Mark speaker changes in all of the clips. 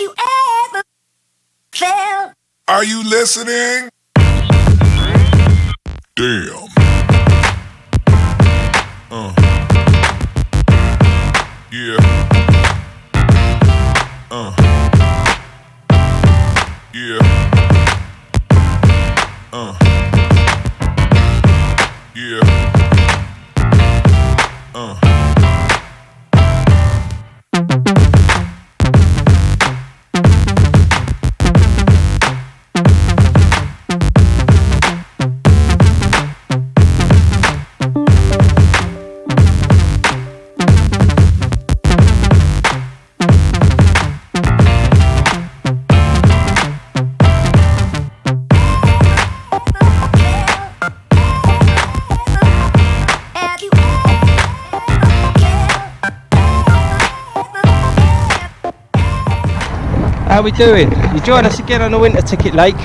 Speaker 1: you ever felt?
Speaker 2: Are you listening? Damn. Yeah. Yeah. Yeah.
Speaker 3: How we doing? You join us again on the Winter Ticket Lake.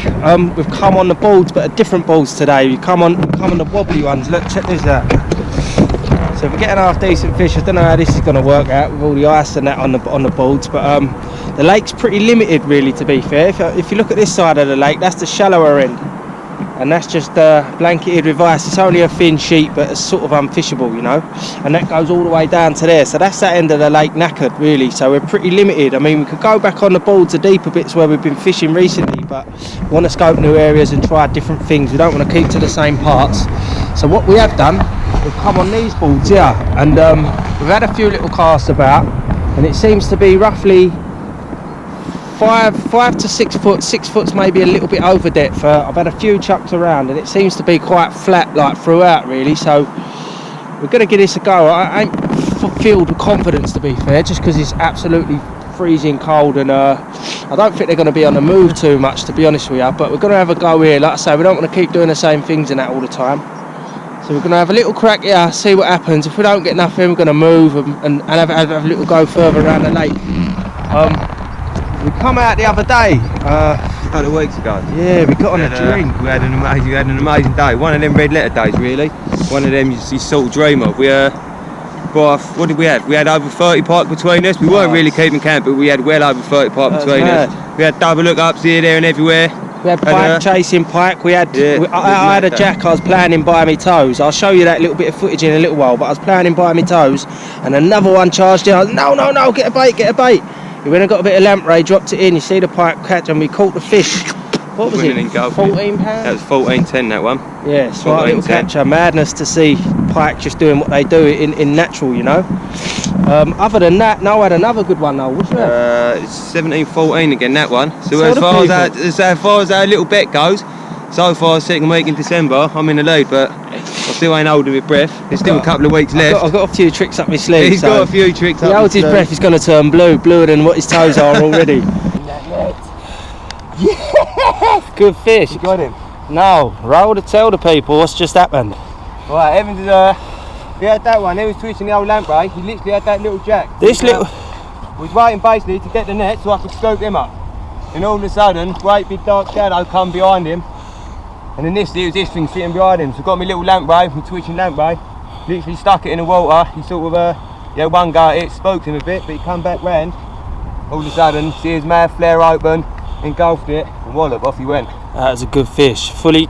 Speaker 3: We've come on the boards, but different boards today. We come on the wobbly ones. Look, check this out. So we're getting half decent fish. I don't know how this is going to work out with all the ice and that on the boards, but the lake's pretty limited, really. To be fair, if you look at this side of the lake, that's the shallower end, and that's just blanketed with ice. It's only a thin sheet, but it's sort of unfishable, you know. And that goes all the way down to there. So that's that end of the lake knackered, really. So we're pretty limited. I mean, we could go back on the boards to deeper bits where we've been fishing recently, but we want to scope new areas and try different things. We don't want to keep to the same parts. So what we have done, we've come on these boards here, and we've had a few little casts about, and it seems to be roughly 5 to 6 foot. 6 foot's maybe a little bit over depth. I've had a few chucks around, and it seems to be quite flat, like throughout, really. So we're going to give this a go. I ain't filled with confidence, to be fair, just because it's absolutely freezing cold, and I don't think they're going to be on the move too much, to be honest with you. But we're going to have a go here. Like I say, we don't want to keep doing the same things and that all the time. So we're going to have a little crack here, see what happens. If we don't get nothing, we're going to move and have a little go further around the lake. We come out the other day.
Speaker 4: A couple of weeks ago.
Speaker 3: Yeah, we got on a drink.
Speaker 4: We had an amazing day. One of them red letter days, really. One of them you sort of dream of. What did we have? We had over 30 pike between us. We weren't really keeping camp, but we had well over 30 pike between us. We had double look ups here, there, and everywhere.
Speaker 3: We had pike chasing pike. We had. Yeah, I had a jack. I was playing him by my toes. I'll show you that little bit of footage in a little while. But I was playing him by my toes, and another one charged in. I was, no, get a bait. We went and got a bit of lamprey, dropped it in. You see the pike catch, and we caught the fish. What was it? 14 pounds.
Speaker 4: That was 14.10. That one.
Speaker 3: Yeah, smart little catcher. Madness to see pike just doing what they do in natural, you know. Other than that, Niall had another good one though. What's that?
Speaker 4: It's 17.14 again. That one. So as far as our little bet goes, so far second week in December, I'm in the lead, but I still ain't holding my breath. There's still a couple of weeks left.
Speaker 3: I've got a few tricks up my sleeve.
Speaker 4: He's got a few tricks up his sleeve. He holds
Speaker 3: his breath, he's going to turn bluer than what his toes are already. Yeah, good fish.
Speaker 4: You got him?
Speaker 3: No, roll to tell the people what's just happened.
Speaker 4: Right, Evans he had that one. He was twitching the old lamprey. He literally had that little jack. Was waiting basically to get the net so I could scoop him up. And all of a sudden, great big dark shadow come behind him. And then it was this thing sitting behind him. So I got my little lamprey, my twitching lamprey, literally stuck it in the water. He sort of, one go at it, spooked him a bit, but he come back round. All of a sudden, see his mouth flare open, engulfed it, and wallop, off he went.
Speaker 3: That was a good fish. Fully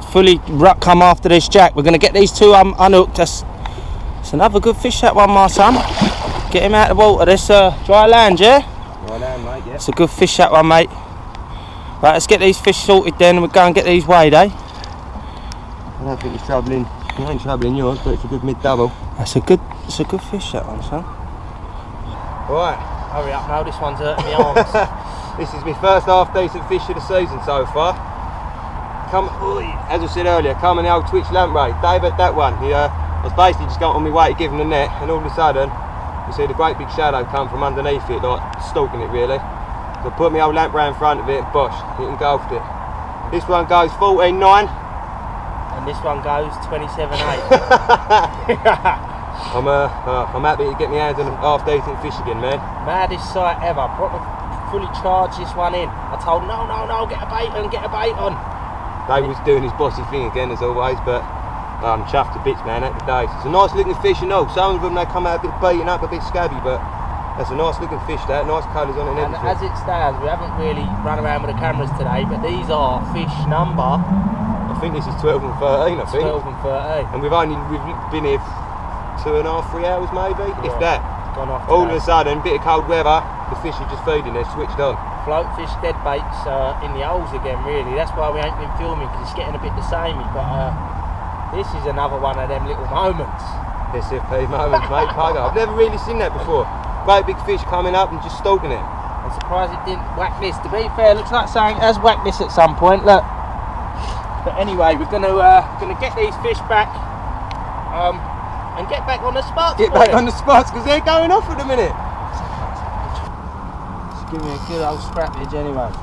Speaker 3: come after this jack. We're going to get these two unhooked. It's another good fish, that one, my son. Get him out of the water. This dry land, yeah?
Speaker 4: Dry land, mate, yeah.
Speaker 3: It's a good fish, that one, mate. Right, let's get these fish sorted then. We'll go and get these weighed, eh?
Speaker 4: I don't think he's troubling. He ain't troubling yours, but it's a good mid-double.
Speaker 3: It's a good fish, that one, son.
Speaker 4: Right.
Speaker 3: Hurry up now, this one's hurting my arms.
Speaker 4: This is my first half decent fish of the season so far. As I said earlier, coming the old twitch lamprey. Dave had that one. I was basically just going on my way to give him the net, and all of a sudden, you see the great big shadow come from underneath it, like stalking it really. So I put my old lamprey in front of it, and bosh, it engulfed it. This one goes 14.9.
Speaker 3: And this one goes 27.8.
Speaker 4: I'm happy to get my hands on a half decent fish again, man.
Speaker 3: Maddest sight ever. Proper fully charged this one in. I told him, no, get a bait on.
Speaker 4: Dave was doing his bossy thing again as always, but I'm chuffed to bits, man, at the days. It's a nice looking fish and all. Some of them they come out a bit beaten up, a bit scabby, but That's a nice looking fish, that. Nice colours on it and
Speaker 5: And
Speaker 4: everything.
Speaker 5: as it stands, we haven't really run around with the cameras today, but these are fish number
Speaker 4: I think this is 12 and 13, I think.
Speaker 5: 12 and 13.
Speaker 4: And we've been here 2.5, 3 hours maybe, if that.
Speaker 5: Gone off
Speaker 4: All of
Speaker 5: today.
Speaker 4: a sudden, bit of cold weather, the fish are just feeding, they're switched on.
Speaker 5: Float fish dead baits in the holes again, really. That's why we ain't been filming, because it's getting a bit the samey. But this is another one of them little moments.
Speaker 4: SFP moments, mate. Pike. I've never really seen that before. Great big fish coming up and just stalking it.
Speaker 5: I'm surprised it didn't whack this. To be fair, looks like something has whacked this at some point. Look. But anyway, we're gonna get these fish back and get back on the spots.
Speaker 4: Get back on the spots because they're going off at the minute.
Speaker 5: Just give me a good old scrappage anyway.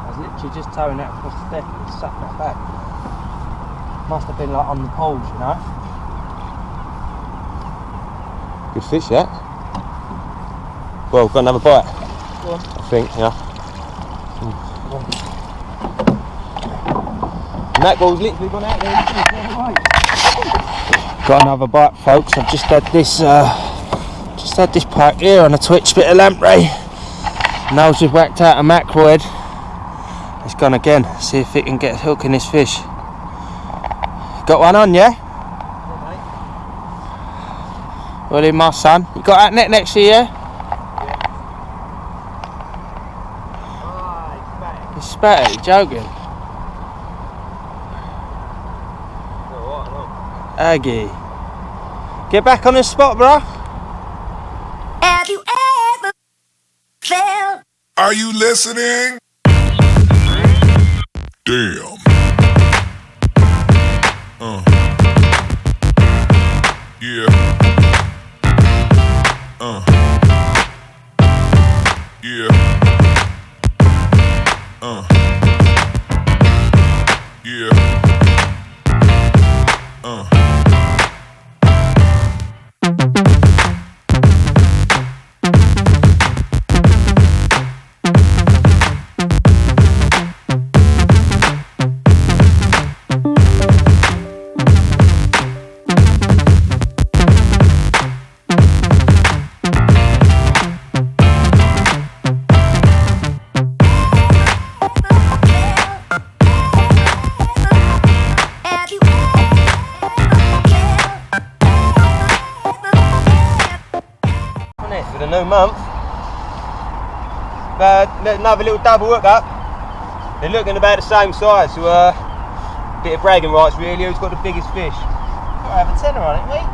Speaker 5: I was literally just towing that across the deck and sucked that back. Must have been like on the poles, you know.
Speaker 4: Good fish, that. Well, got another bite.
Speaker 5: Go on.
Speaker 4: I think, yeah. And that ball's literally gone out there.
Speaker 3: Got another bite, folks. I've just had this pike here on a twitch bit of lamprey. Niall's just whacked out a mackerel head. It's gone again. See if it can get a hook in this fish. Got one on, yeah? Well, in my son. You got that net next to you, yeah? You spat it, you joking? Aggie. Get back on the spot, bro.
Speaker 1: Have you ever felt?
Speaker 2: Are you listening? Damn. Yeah. Yeah. Yeah.
Speaker 1: Have you
Speaker 4: For the new month, another little double hook up. They're looking about the same size, so bit of bragging rights really. Who's got the biggest fish?
Speaker 5: I have a tenner on it, mate.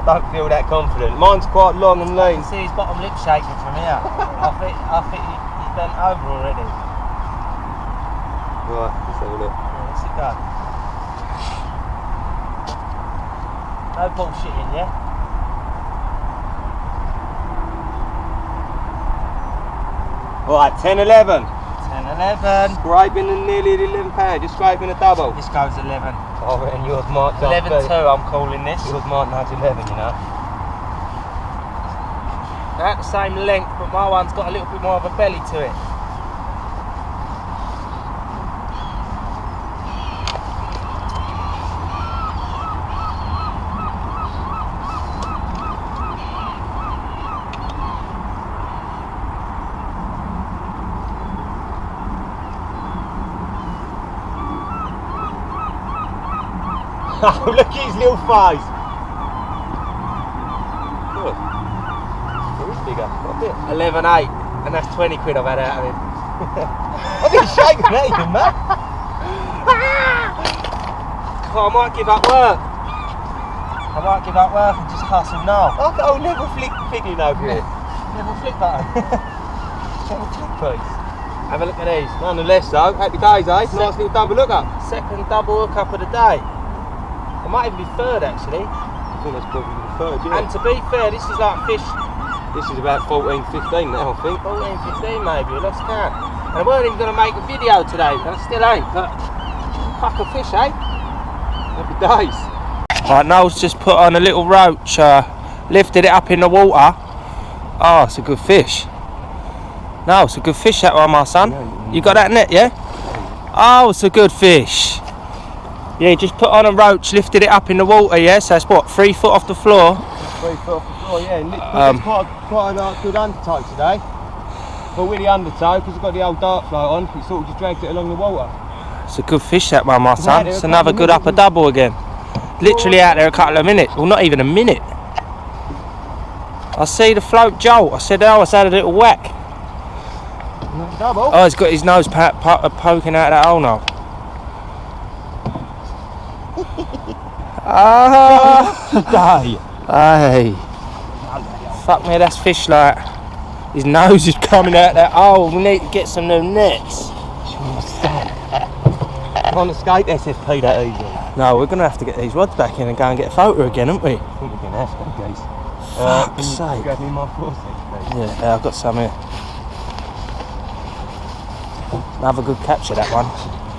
Speaker 4: Don't feel that confident. Mine's quite long and
Speaker 5: I
Speaker 4: lean.
Speaker 5: can see his bottom lip shaking from here. I think he's bent over already.
Speaker 4: Right, let's have a look.
Speaker 5: Yeah, let's see go. No bullshitting, yeah?
Speaker 4: Right, 10, 11.
Speaker 5: 10, 11.
Speaker 4: Scraping the nearly the 11 pound, just scraping a double.
Speaker 5: This goes 11.
Speaker 4: I reckon yours might
Speaker 5: 11-2 I'm calling this.
Speaker 4: Yours might nudge 11, you know.
Speaker 5: They're at the same length, but my one's got a little bit more of a belly to it.
Speaker 4: Oh, look at his little face. Good. There is bigger, quite a bit.
Speaker 5: 11-8, and that's 20 quid I've had out of him.
Speaker 4: I think he's shaking at you, man.
Speaker 5: Oh, I might give up work. I might give up work and just hustle now.
Speaker 4: Oh, never flick fiddling over here.
Speaker 5: Little flip button.
Speaker 4: Little flick piece.
Speaker 5: Have a look at these.
Speaker 4: Nonetheless though, happy days, eh? Nice little double look up.
Speaker 5: Second double hook up of the day. It might even be third actually.
Speaker 4: I think that's probably the third, yeah.
Speaker 5: And to be fair, this is like fish
Speaker 4: This is about 14, 15 now, I think.
Speaker 5: 14, 15 maybe, I lost count. And I weren't even going to make a video today, and I still ain't, but fuck a fish, eh?
Speaker 4: Happy days.
Speaker 3: Right, Niall's just put on a little roach, lifted it up in the water. Oh, it's a good fish. No, it's a good fish that one, my son. You got that net, yeah? Oh, it's a good fish. Yeah, just put on a roach, lifted it up in the water, yes? That's what, 3 foot off the floor?
Speaker 4: 3 foot off the floor, yeah. And it's quite a good undertow today. But with the undertow, because it's got the old dart float on, it sort of just dragged it along the water.
Speaker 3: It's a good fish, that one, my son. It's another good upper double again. Literally out there a couple of minutes. Well, not even a minute. I see the float jolt. I said, oh, it's had a little whack.
Speaker 4: Double?
Speaker 3: Oh, he's got his nose poking out of that hole now. Hey. Fuck me, that's fish like. His nose is coming out that hole. We need to get some new nets.
Speaker 4: Can't escape SFP that easy.
Speaker 3: No, we're going to have to get these rods back in and go and get a photo again, aren't we?
Speaker 4: I think we're going to have to, guys.
Speaker 3: Fuck's sake.
Speaker 4: Can you grab me my forceps, please?
Speaker 3: Yeah, I've got some here. Another good capture, that one.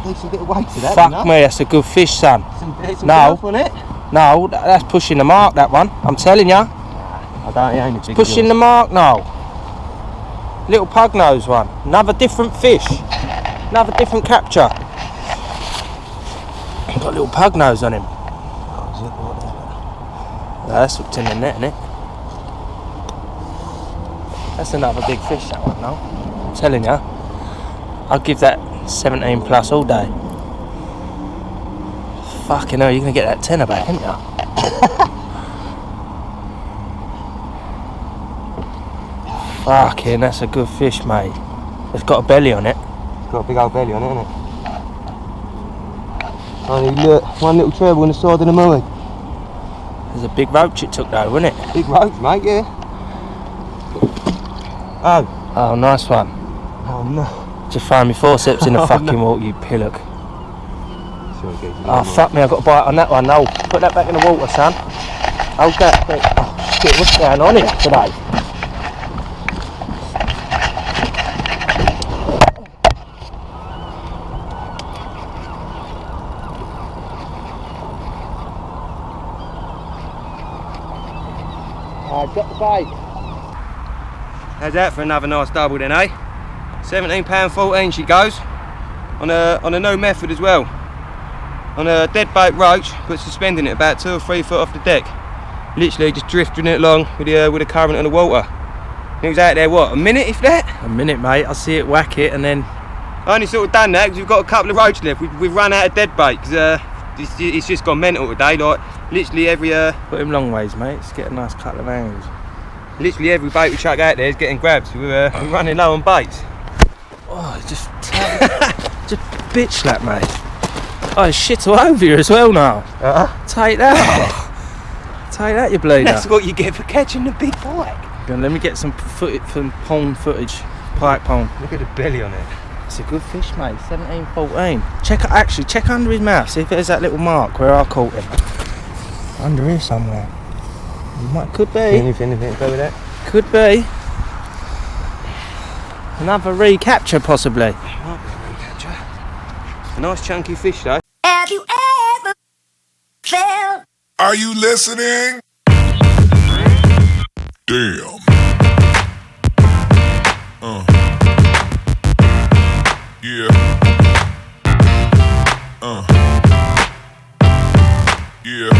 Speaker 4: Needs a bit of weight to that.
Speaker 3: Fuck me, that's a good fish, son.
Speaker 4: Some
Speaker 3: No.
Speaker 4: on it.
Speaker 3: No, that's pushing the mark, that one. I'm telling ya.
Speaker 4: I don't ain't a big
Speaker 3: Pushing the mark now. Little pug nose one. Another different fish. Another different capture. Got a little pug nose on him. That's hooked in the net, innit? That's another big fish, that one now. I'm telling ya. I'll give that 17 plus all day. Fucking hell, you're gonna get that tenner back, ain't ya? Fucking, that's a good fish, mate. It's got a belly on it.
Speaker 4: It's got a big old belly on it, hasn't it? Only look, one little treble on the side of the moe.
Speaker 3: There's a big roach it took though, wasn't it?
Speaker 4: Big roach, mate, yeah. Oh.
Speaker 3: Oh, nice one.
Speaker 4: Oh no.
Speaker 3: Just throw me forceps in the fucking water, you pillock. Oh, fuck me, I've got a bite on that one. No, put that back in the water, son. Hold that. Oh, shit, what's going on here today? Got the bait.
Speaker 4: How's that for another nice double then, eh? £17.14 she goes. On a no method as well. On a dead bait roach, but suspending it about 2 or 3 foot off the deck. Literally just drifting it along with the current of the water. It was out there, what, a minute if that?
Speaker 3: A minute, mate. I see it whack it and then...
Speaker 4: I only sort of done that because we've got a couple of roach left. We've run out of dead bait because it's just gone mental today. Like, literally every...
Speaker 3: Put him long ways, mate. Let's get a nice couple of angles.
Speaker 4: Literally every bait we chuck out there is getting grabbed. So we're running low on baits.
Speaker 3: Oh, just bitch slap, mate. Oh, it's shit all over you as well now. Take that. Take that, you bleeder.
Speaker 4: That's what you get for catching the big pike.
Speaker 3: Let me get some pond footage. Pike pond.
Speaker 4: Look at the belly on it.
Speaker 3: It's a good fish, mate. 17-14. Check under his mouth. See if there's that little mark where I caught him. Under here somewhere. Could be.
Speaker 4: Anything to do with that?
Speaker 3: Could be. Another recapture, possibly.
Speaker 4: Might be a recapture. A nice chunky fish, though.
Speaker 1: Have you ever felt?
Speaker 2: Are you listening? Damn. Yeah. Yeah. Yeah.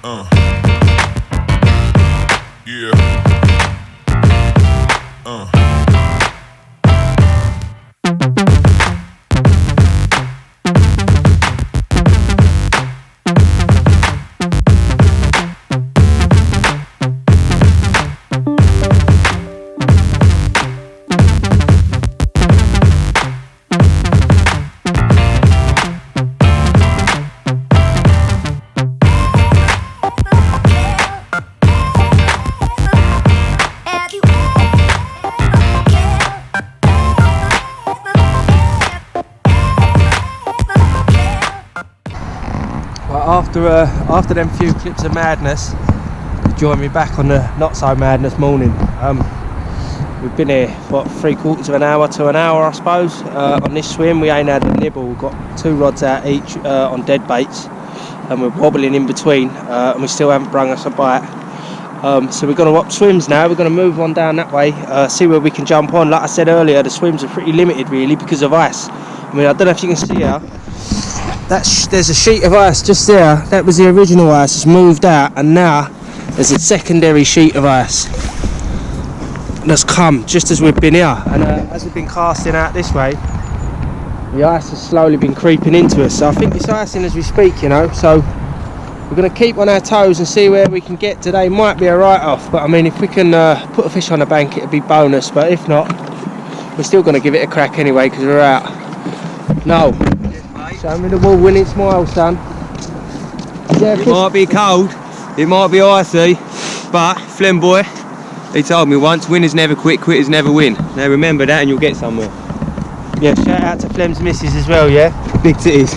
Speaker 1: Have you
Speaker 3: After them few clips of madness, join me back on the not so madness morning. We've been here for 3/4 of an hour to an hour, I suppose. On this swim, we ain't had a nibble. We've got 2 rods out each on dead baits, and we're wobbling in between, and we still haven't brung us a bite. So we're going to up swims now. We're going to move on down that way, see where we can jump on. Like I said earlier, the swims are pretty limited really because of ice. I mean, I don't know if you can see here. there's a sheet of ice just there. That was the original ice. It's moved out, and now there's a secondary sheet of ice that's come just as we've been here. And as we've been casting out this way, the ice has slowly been creeping into us. So I think it's icing as we speak, you know. So we're going to keep on our toes and see where we can get today. Might be a write-off, but I mean, if we can put a fish on the bank, it'd be bonus. But if not, we're still going to give it a crack anyway, because we're out. No. Show me the ball when it's mild, son. Yeah,
Speaker 4: it might be cold, it might be icy, but Flem boy, he told me once, winners never quit, quitters never win. Now remember that and you'll get somewhere.
Speaker 3: Yeah, shout out to Flem's missus as well, yeah?
Speaker 4: Big titties.